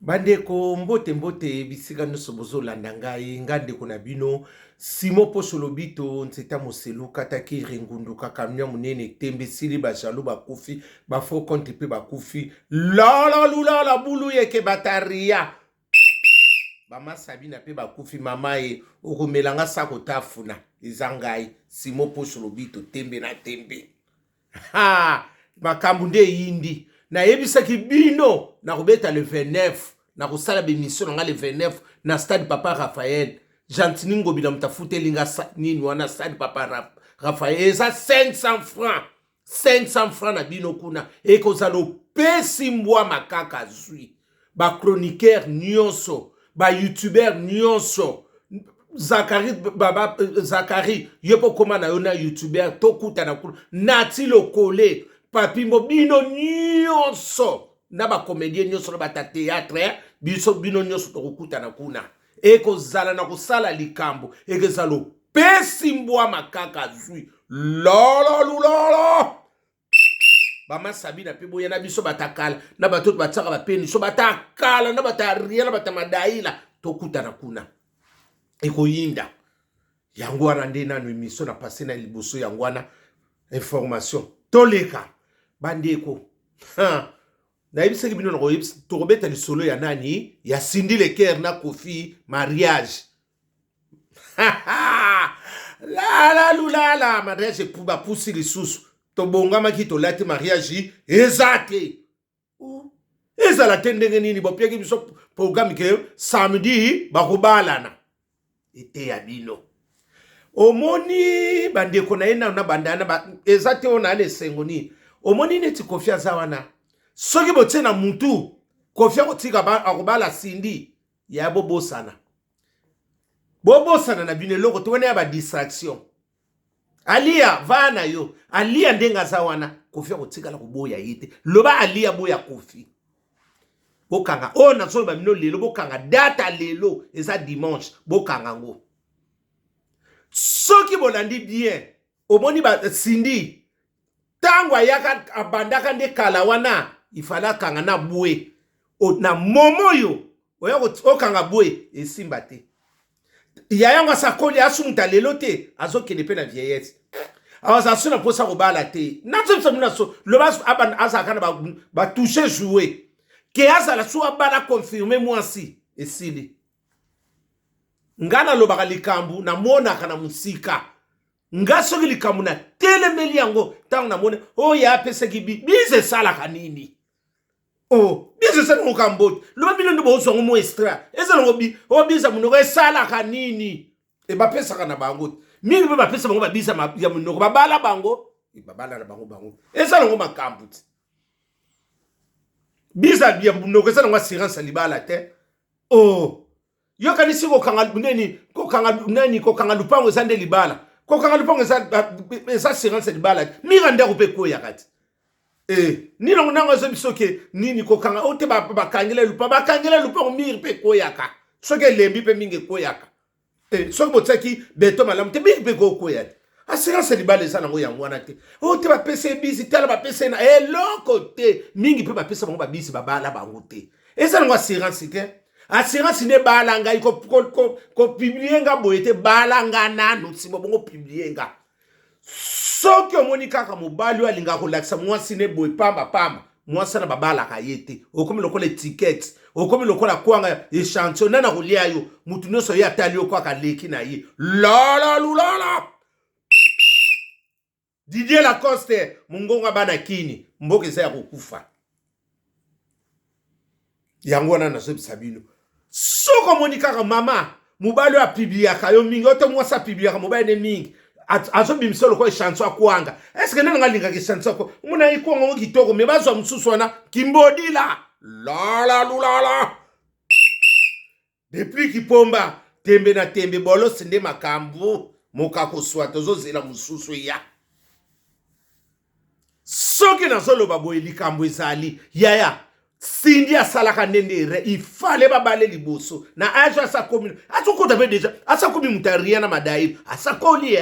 Bandeko mbote mbote bisika nyonso bozolanda ngai ngandeko na bino Simo Posolo Bito nzeta moselu kataki rengundu kakamnya munene tembe sili bajalo bakufi bafo konti pe bakufi la lula bulu yeke bataria bama sabina pe bakufi mamae okomelanga sako tafuna izangai Simo Posolo Bito tembe na tembe ha makambu nde yindi na yebisaki bino na kobeta le 29 na kosala bemission nga le 29 na stade Papa Raphaël Gentini ngobila mtafute linga nini wana stade Papa Raphaël eza 500 francs na bino kuna ekozalo pesi mbwa makaka zui ba chroniqueur nyonso ba youtuber nyonso Zakari yopo koma na yona youtuber tokuta na kuna nati lokole papi bino nyonso na ba comédien nyonso na ba théâtre biso bino nyonso tokuta na kuna ekozala na kosala likambo ekezalo pesi mbwa makaka zui lolo bama sabina pe boya na biso batakala na bato batsaka bapeni so batakala na bataria na batamadaila tokuta na kuna ekoyinda yango wana nde nanu émission na passé na liboso yango wana information toleka bandeko na yebisaki bino na koyebisa tokobeta lisolo ya nani ya Cindy Leker na Kofi mariage la mariage puba pusi lisusu tobongamaki tolati mariage ezate ezala te ndenge nini bopiaki biso programme ke samedi bakobalana ete ya bino omoni bandeko na yena na bandana ezate ona ale sengoni omoni neti Kofi aza wana soki botie na mutu Kofi akotika akobala Cindy ya bobosana na bino eloko towena ya ba distraction alia vana yo alia ndenga aza wana Kofi akotika la koboya yete loba alia boya Kofi bokanga ona so ba bino lelo bokanga data lelo eza dimanche bokanga ngo soki bolandi bien omoni ba Cindy tango ayaka abandaka nde kala wana ifala kanga na bwe na momoyo oya okanga bwe esimba te yayango asakoli asumuta lelo te azokende pe na vieillesse awaza sona posa kobala te natso mna so loba aban azakana ba toucher jouer ke azala so abala confirmer mwasi esili ngana lobaka likambu na mona kana musika ngasoki likambu na telemeli yango tango na mone ya peseki bize sala kanini bize sala ngokambote loba bino ndo bozwa ngo extra ezala ngobi biza munoko esala kanini ba pesa kana bango mingi ba pesa bango ba biza ya munoko babala bango babala na bango ezala ngo makambu biza ya munoko ezala ngo assurance libala te yo kanisi ko kanga neni ko kanga lupango ezande libala ko kanga lupango eza assurance libala mira ndako pe ko yakati ni longo nango zo bisoke nini ko kanga ote ba kangela lupango mira pe ko yaka soke lembi pe mingi ko yaka soke botsaki beto malamu te mingi pe ko yaka assurance libala eza nango yango wana te ote ba pese bisi tala ba pese na eloko te mingi pe ba pese bango ba bisi babala bango te eza nango assurance te assurance ne balanga ko publier nga boyete balanga nanu simo bongo publier nga soki omoni kaka mobali alinga ko lakisa mwasi ne boy pamba mwasi na babala ka yete okomi lokola ticket okomi lokola kwanga echantillon nana kolia yo mutu nyonso ye atali yo kwa kaleki na ye la Didier Lacoste mungonga bana kini mboke za ya kokufa yango na nazo bisabino soko moni kaka mama mobali a publiaka yo mingi oto mwasa publiaka mobali ne mingi azo bimisolo ko chanson akwanga est-ce que nanga linga ki chanson ko muna ikongo ngo kitoko me bazwa msusu wana kimbodila la depuis kipomba tembe na tembe bolo sinde makambu mokako swata zozela msusu ya soki nazolo baboye likambo ezali yaya Cindy asalaka ndendere ifale babale liboso na ajo asakomi atokota be deja asakomi mutaria na madai asakoli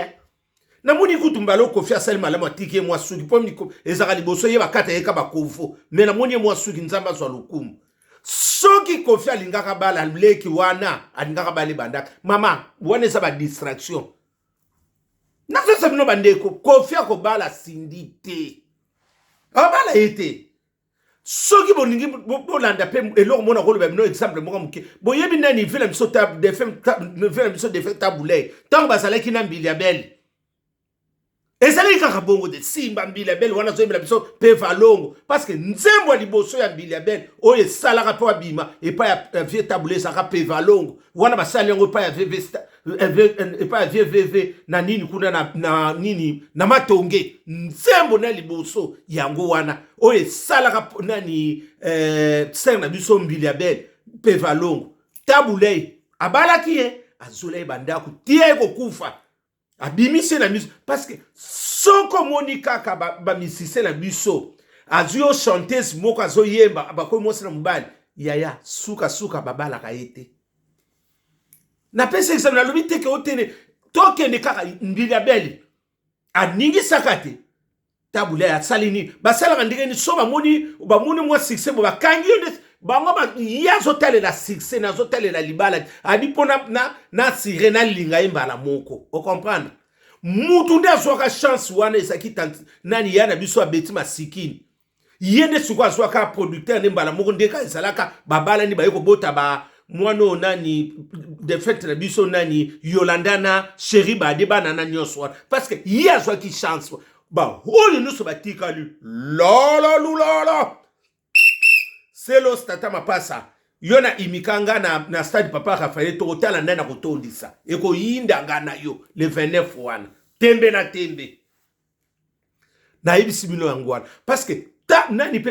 na moni kutumbalo Kofi asali malamu atiki mwa suki pomni ezaka liboso ye bakata yeka bakovo me na moni mwa suki nzamba zwa lokumu soki Kofi alingaka bala leki wana alingaka bala bandaka mama wana eza ba distraction nazo sabino bandeko Kofi akobala Cindy te abala ete soki boningi bolanda pe eloko mona koloba bino exemple moko muke boyebi nani vela biso table de femme vela biso de femme tabule tant bazalaki na mbili ya belle ezali kaka bongo de simba mbili ya belle wana zoyembela biso pe valongo parce que nzembo liboso ya mbili ya belle oyo esalaka po abima epa ya vie tabule esaka pe valongo wana basali yango epa ya vvv na nini kuna na nini na matonge nzembo na liboso yango wana oyo esalaka nani ser na biso mbili ya belle pe valongo tabule abalaki ye azolai bandako tie kokufa abimise na biso parce que soko moni kaka ba misise na biso azuyo chanteuse moko azoyemba bakoyi mwasi na mobali yaya suka babalaka ye te na pesa exemple na lobi teke otene tokende kaka mbili ya belle aningisaka te tabula asali nini basalaka ndenge ni so bamoni mwa succès bo bakangi yo nde bango ya azotalela succès na azotalela libala abi mpona na sire na linga ye mbala moko ocomprendre mutu nde azwaka chance wana ezaki nani ya na biso abeti masikini ye nde sikoyo azwaka producteur nde mbala moko ndeka ezalaka babala ni baye kobota mwana nani de fête na biso nani Yolanda na Chéri bade bana na nyonso wana parce que ye azwaki chance oyo nyonso batikali lololulolo selo stata mapasa yo na imikanga na stade papa Raphaël tokotala ndani na kotondisa ekoyindanga na yo le 29 wana tembe na tembe na yebisi bino yango wana parce que nani pe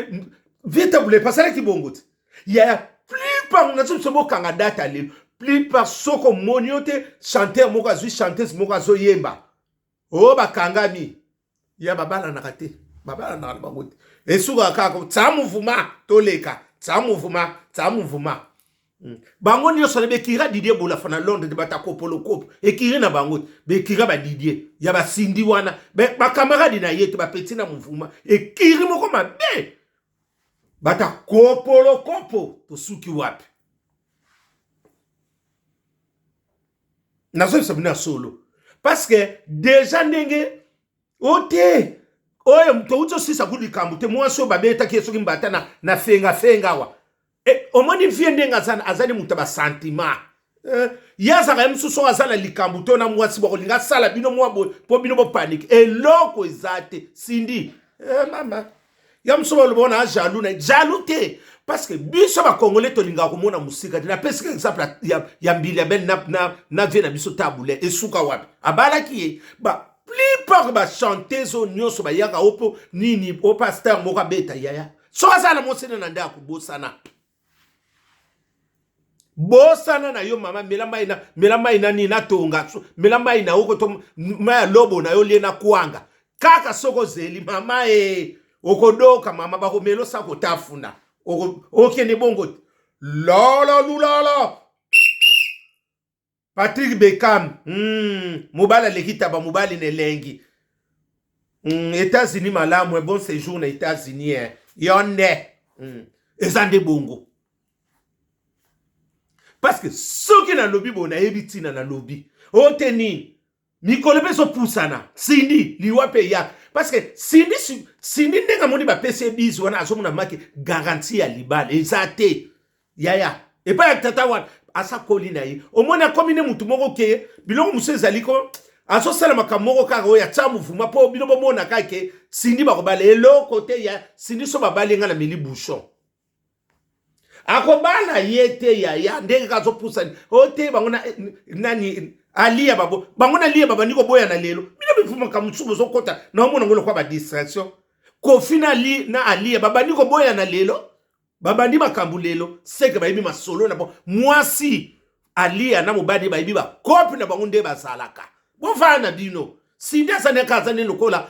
véritable pasala ki bongo te ya plupart na tso bokanga data lelo plupart soko moniote chanteur moko azwi chanteuse moko azoyemba o bakangami ya babala na kate babala na bango te esuka kaka tsa mouvement toleka tsa mouvement bango nyonso na bekira Didier Bolafa na Londres de batakopolo kopo ekiri na bango bekira ba Didier ya basindi wana ba camarade na yete ba petit na mouvement ekiri moko mabe batakopolo kopo tosuki wapi nazo sabina solo parce que déjà ndenge ote oyo mto uto sisa kuli kamute mwaso babeta keso kimbata na fenga wa omoni vie ndenga azali mutu ba sentiment yaza ka msuso azala likambuto na mwasi bako linga sala bino mwa po bino bo panique eloko ezate Cindy mama ya msuso lo bona jaloux te parce que biso ba congolais to linga ko mona musika na pesa exemple ya mbili ya belle na vie na biso tabule esuka wapi abala ki plupart ba chanteuse nyonso ba yaka opo nini o pasteur moko beta yaya so azala mosene na ndako bosana na yo mama melamba ina ni na tonga melamba ina oko to maya lobo na yo liena kuanga kaka soko zeli mama okodoka mama bako melo sako tafuna okene bongo lolo Patrick Beckham mobala lekitaba mobali ne lengi États-Unis malamu bon séjour na États-Unis yonde ezande bongo parce que soki na lobby bona yebitina na lobby oteni mikolo beso pusana Cindy liwape ya parce que Cindy ndenga moni ba PC biz wana azomuna make garantie ya libala ezate yaya et pas tata wana asa kolina yi omona komine mutu moko ke bilongo muso ezaliko aso sala makamoko kaka oya tsa mouvement po bino bomona kake Cindy bakobala eloko te ya Cindy so babalenga na meli bouchon akobala yete ya ndenge kazo pusa ote bangona nani alia babo bangona lia baba niko boya na lelo bino bifuma kamutsubo zokota na omona ngolo kwa ba distraction ko finali na alia baba niko boya na lelo baba ndi makambu lelo seke bayibi masolo na bo mwasi alia na mobadi bayibi ba kopi na bango nde bazalaka bofana bino Cindy asaneka azane lokola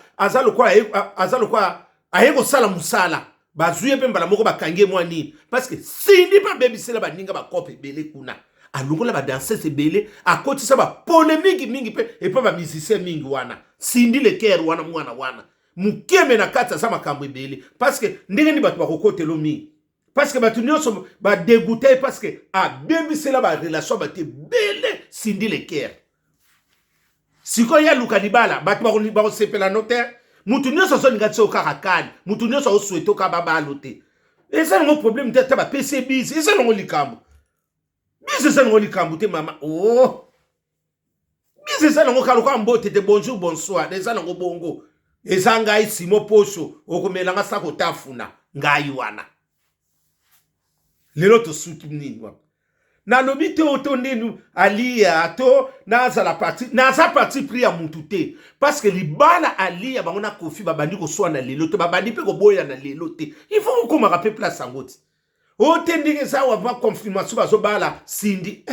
azalokwa ayeko sala musala bazuye pe mbala moko bakange mwa nini parce que Cindy pa bebisela baninga bakope bele kuna alongola ba danseuse bele akotisa ba polémique mingi pe et pas ba musicien mingi wana Cindy le cœur wana mwana mukeme na kata sa makambo bele parce que ndenge ni batu bakokotelo mingi parce que bato nyonso ba dégoûté parce que abebisela ba relation bate bele Cindy Leker sikoyo ya luka libala bato bakosepela notaire mutu nyonso azolinga ti okaka kani mutu nyonso aoswete oka babalo te eza nango problème te bapese bisi eza nango likambo bisi eza nango likambo te mama bisi eza nango kaluka mbote te bonjour bonsoir eza nango bongo eza ngai Simo Poso okomelanga sa kotafuna ngai wana lelo tosuki nini wapi nalobi te oto ndenu alia to naza parti pris ya mutu te parce que libala alia bango na Kofi babandi koswana lelo te babandi mpe koboya na lelo te il faut kokomaka mpe place yango ti ote ndenge eza wava confirmation bazobala Cindy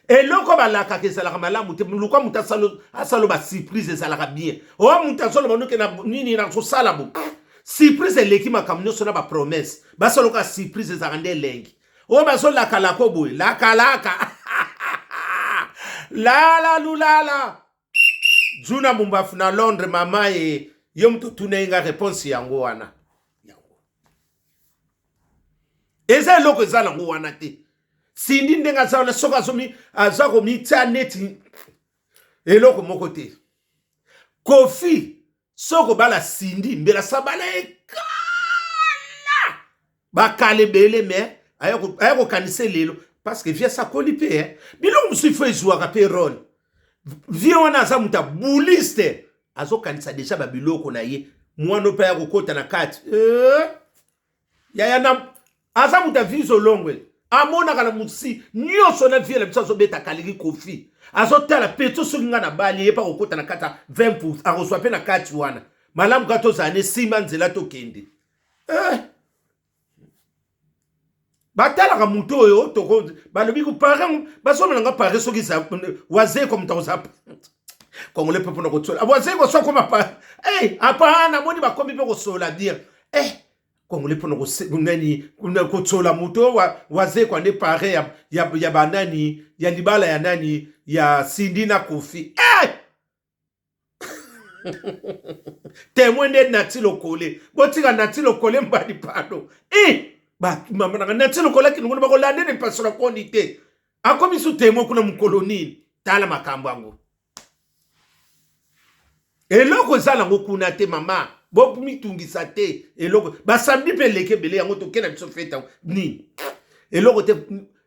eloko balakaka ezalaka malamu te luka mutu asalo basurprise ezalaka bien owa mutu azoloba noke na nini na kosala bo surprise eleki makambo nyonso na bapromese basoloka surprise ezalaka nde elengi oyo bazolakalaka boye lakalaka lala lulala juna mumbafu na Londres mama ye yo mutu tunenga réponse yango wana eza eloko eza nango wana te Cindy ndenge aza wana soki aza komitia neti eloko moko te Kofi soko bala Cindy mbela sabala ekala bakale bele me ayako kanise lelo parce que via sa koli pe biloko musu fo ezwaka pe rôle via wana aza muta buliste azo kanisa deja ba biloko na ye mwana pe ayako kota na kati yaya na aza muta viso longwe amona kana musi nyonso na via la biso beta kaliki Kofi azotala peto sokinga na bali ye pa kokota na kata 20% aroswa pe na kati wana malamu kato zane sima nzela to kende batalaka mutu oyo toko balobi ko parent basona nga pare soki za waze comme taoza Congolais pepo na kotsola waze ko so koma pa apana moni bakomi pe ko sola dire Congolais pepo na ko nani kuna kotsola mutu waze ko ne pare ya banani ya libala ya nani ya Cindy na Kofi témoin de Natilo Kole botika Natilo Kole mbadi pado mama na Natilo Kole ki ngona bakolande ne pasora konite akomi su témoin kuna mukoloni tala makambo yango eloko zala ngokuna te mama bo mitungisa te eloko basambi pe leke bele yango to kena biso feta ni eloko te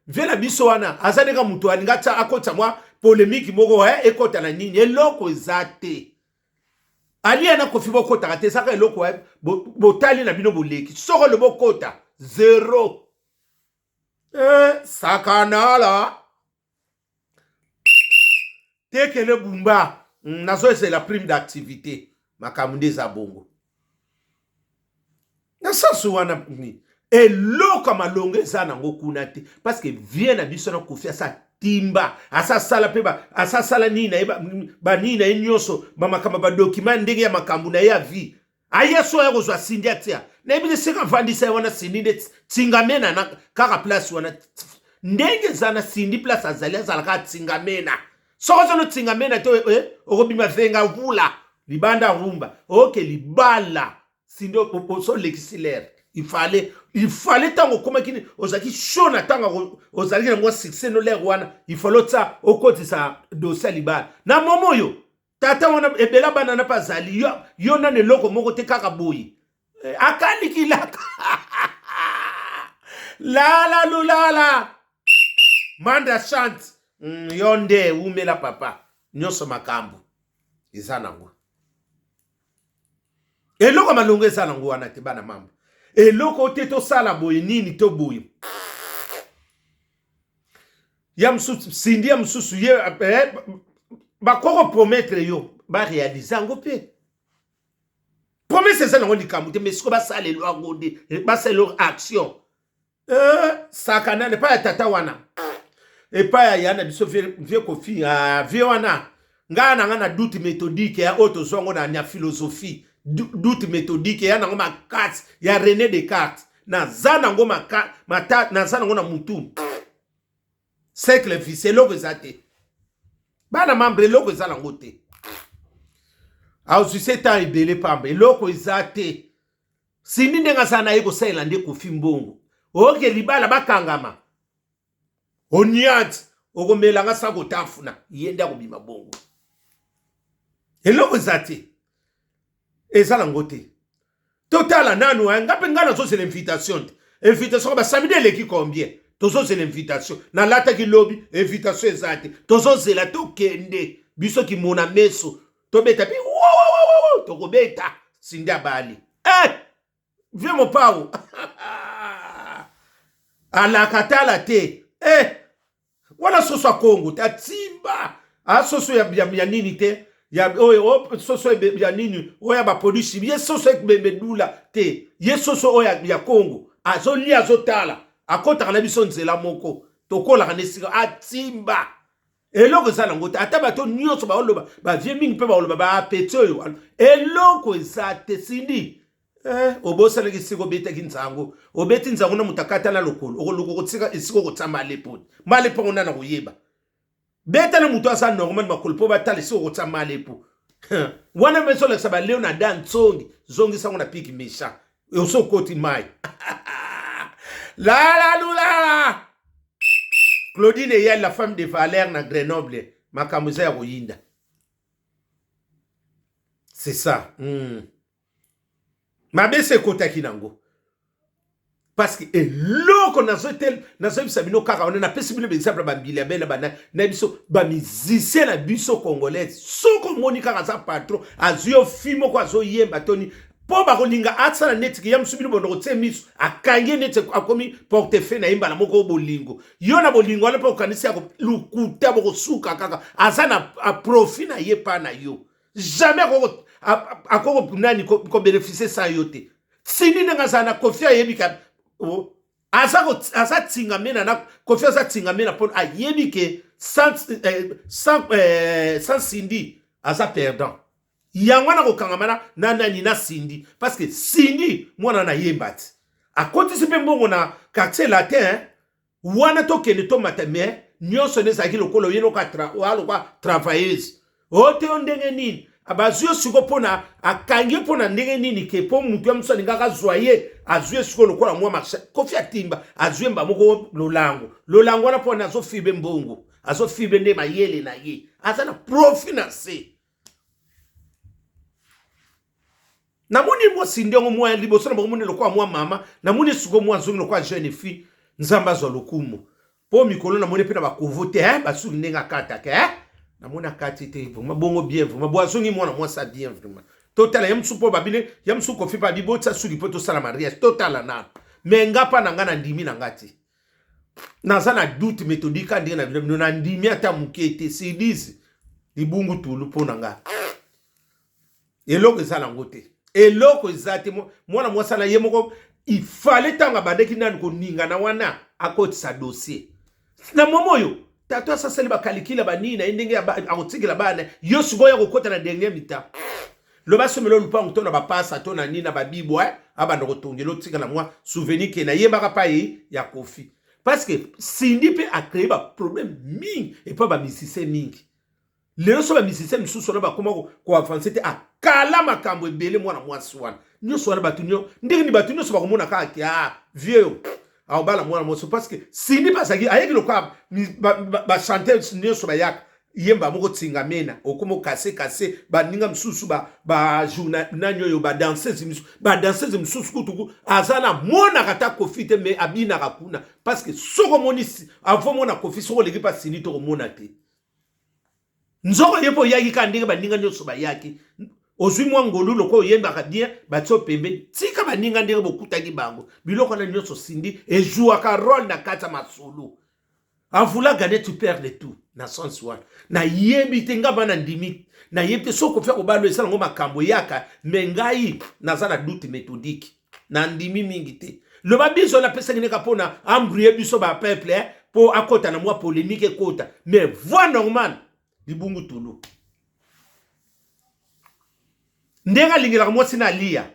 vela biso wana azaneka mutu alinga ta akota mwa polémique moko ekota na nini eloko ezate ali ana Kofi bokota kate saka eloko botali na bino boleki soko le bokota zero sakanala tekele bumba nazo c'est la prime d'activité makamunde za bongo na sasu wana ni eloko malonge za nango kuna te parce que vient na biso na Kofi asa timba asa sala peba asa sala nina ba nina enyoso mamakamba ba document ndenge ya makambu na ya vie ayeso ya kozwa Cindy atia na ebile seka vandisa wana Cindy tingamena na kaka place wana ndenge zana Cindy place azala ka tingamena soko no tingamena to okobima venga vula libanda rumba libala Cindy so lexilaire il fallait tango koma kini ozaki shona tango ozaki na succès no lego wana il fallait ça okotisa dossier libala na momoyo tata wana ebela bana na pazali yo na neloko moko te kaka boyi akali laka la lulala manda chante yonde umela papa nyoso makambo izanango eloko malongo ezanango wana te bana mambo eloko te to sala boyi nini to boyi ya msusu Cindy ya msusu ye bakoko promettre yo ba réaliser ngo pe promesse ça ngo likambu te mais siko ba sala lo agode ba sala leur action sakana ne pas tata wana et pas ya na biso vie Kofi vie wana ngana doute méthodique ya auto zongo na nya philosophie doute méthodique ya nango makati ya René Descartes na zana ngo mata na zana ngo na mutu cercle vicieux loko zate bana membre loko zala ngote au suseta ibele pambe loko zate Sindi ndenga sana yeko saila nde Kofi Mbongo. Oke libala bakangama. Onyati okomela nga sako tafuna yenda kubima bongo. Eloko zati. Ezala ngote. Totala nanu ngape ngana zo c'est l'invitation. Invitation ba samedi leki combien? Tozo c'est l'invitation. Na lata ki lobby invitation ezati. Tozo zela to kende. Biso ki mona meso. To beta pi wo to kobeta sinda bali. Viens mon pao. Ala katala te. Wala soso Kongo ta timba. Soso ya nini te. Ya soso ya nini oya ba polisi. Ye soso bedula te. Ye soso oya ya Kongo. Azo li azo tala. Akota kana biso nzela moko. Tokola kanesika atimba. Eloko ezala ngota ata bato nyonso ba oloba ba vie mingi pe ba oloba ba apete oyo. Eloko ezate sindi. Obosala kisiko beta kinzango. Obeti nzango na mutakata na lokolo. Okoloko kotsika isiko kotsama alepo. Malepo ngona na kuyeba. Beta na mutu asa normal makolpo batala isiko kotsama alepo. Wana meso leksa ba leo na dan tsongi. Zongi sango na piki mesha. Oso koti mai. La lula. Claudine Eyal, la femme de Valère na Grenoble. Makamouza ya Royinda. C'est ça. Mabe se kota kinango. Parce que eloko nazo bisabino kaka on a pesibino exemple ba mbila bela ba na biso ba musicien na biso congolaise. Soko moni kaka za patron azio fimo kwa zo yemba toni po ba kolinga atsala netiki ya msubino bondo tse miso akange neti akomi portefeuille na imba na moko bolingo. Yo na bolingo ala po kanisi ya lukuta boko suka kaka azana a profit na yepa na yo. Jamais akoko nani ko bénéficier ça yote. Sini nga sana Kofi ayebika asa tinga mena na Kofi asa tinga mena pon ayebike sans Sindi asa perdant. Yangwana ko kangamana na nani na Sindi parce que Sindi mwana na yembati. Akoti sipe mbongo na quartier latin wana to kene to matame nyonso nezaki lokolo yeno ka travailleuse. Ote ondenge nini abazio siko pona akangi pona ndenge nini ke po mutu ya mso ngaka zoye azue siko lokola mwa marché Kofi atimba azue mba moko lolango wana pona azo fibe mbongo azo fibe nde mayele na ye azana profinance namuni mwa sindongo mwa liboso na mwa lokola mwa mama namuni siko mwa zongi lokola jeune fille nzamba zo lokumu po mikolo namuni pe na bakovote basu ndenga kata ke namona kati te vraiment bongo bien vraiment boisongi mwana moi ça bien vraiment total yam supo babine yam su Kofi pa bibo tsa su lipoto sala mariage total na mais ngapa na ngana ndimi na ngati nazana doute méthodique ndenge na ndimi ata mukete sidisi libungu tulu pona nga eloko ezala ngote eloko ezate mwana moi sala yemoko il fallait tanga badeki nani ko ninga na wana akoti sa dossier na momoyo tato asa seli ba kalikila ba nini na ndenge akotikila bana yo sugoya kokota na dernier mita lo ba somelo lupango to na ba pasa to na nina ba bibo aba ndoko tongelo tikala moi souvenir ke na yeba pa ya Kofi parce que Sindi pe a créé ba problème mingi et pas ba musicien mingi lelo so ba musicien misusu na ba koma ko avancer te akala makambo ebele mwana mwasi wana nyo so na batunyo ndenge ni batunyo so ba komona ka vieux aobala mwana moso parce que Sindi pasaki ayeki lokwa ba chanter nyo so ba yak yemba moko tinga mena okomo kase ba ninga msusu ba journal nanyo yo ba danseuse msusu kutuku azana mona kata Kofi te me abina kakuna parce que soko monisi avant mona Kofi soko leki pa Sindi to mona te nzoko yepo yaki ka ndenge ba ninga nyo so ba yaki ozwi mwangolu loko yemba ka bien batso pembe tika ba ninga ndenge bokutaki bango biloko na nyo so Sindi ejoua ka rôle na kata masolo. En voulant gagner, tu perds de tout. Na sens one. Na yebi tenga bana ndimi. Na yebi soko faire obalo esala ngoma kambo yaka. Mengai na zana doute méthodique. Na ndimi mingite. Le babiso na pesa ngene kapona ambrouiller biso ba peuple po akota na mwa polémique kota. Mais voix normal libungu tulu. Ndenga lingela mwa sina lia.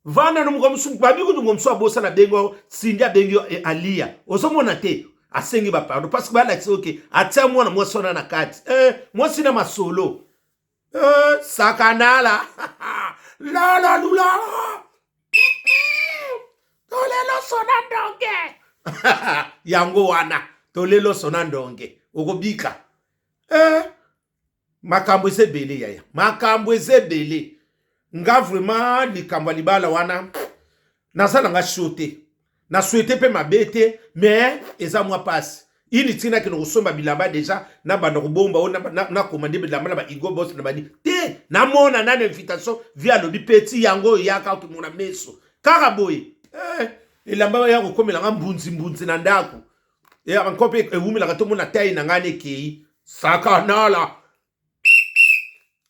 Vana no mkomsu babiku ngomso abosa na bengo Sindia bengo alia. Osomona te. Asengi ba pardon parce que ba la ok atia mwana moi sona na kati moi sina masolo sakanala la la lula tolelo sona ndonge yango wana tolelo sona ndonge okobika makambo ezebele yaya makambo ezebele nga vraiment likambo libala wana nasala nga shote na souhaité pe mabete mais eza mwa passe ini tina kino kusomba bilamba deja na banda kubomba o na komande bilamba na ba igo boss na bani te na mona na invitation via lobi petit yango yaka kimona meso kaka boy ilamba ya kokomela nga mbunzi na ndako ya nkope ewumela ka to mona tayi na ngane kei saka nala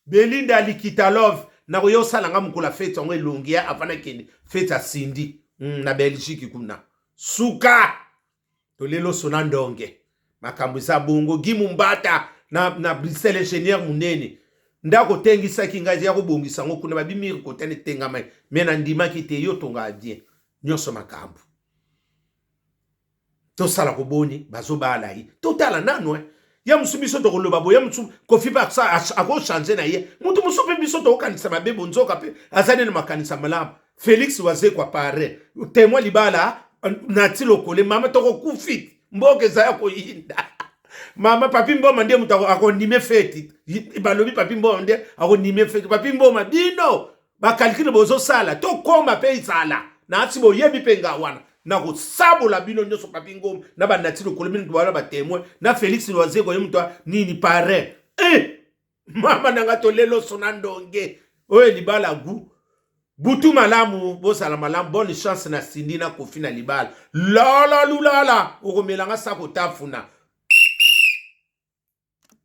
Belinda Likita Love na ko yosala nga mukula fete ngo elongia afana kende fete a Cindy na Belgique kuna suka tolelo sona ndonge makambo za bongo gimumbata na Bruxelles ingénieur munene ndako tengisa kingazi ya kubongisa ngo kuna babimiri kotene tenga mai mena ndima kite yo tonga bien nyoso makambo to sala ko boni bazobala yi totala nanwe ya musubiso to koloba boya musu kofi ba sa ako changer na ye mutu musupe biso to kanisa mabebo nzoka pe azane na makanisa malaba Félix waze kwa pare témoin libala nati lokole mama to kufit mboke za ko yinda mama papi mboma ndiye mutu akonime feti balobi papi mboma ndiye akonime feti papi mboma dino bakalikile bozo sala to koma pe isala na ati bo yebi penga wana na ko sabola bino nyoso papi ngoma na ba nati lokole mini bwana ba témoin na Félix waze ko yemutu nini pare mama nanga to lelo sonandonge oye libala gu butu malamu bosala malamu bonne chance na Cindy na Kofi na libala lala lulala okomelanga sako tafuna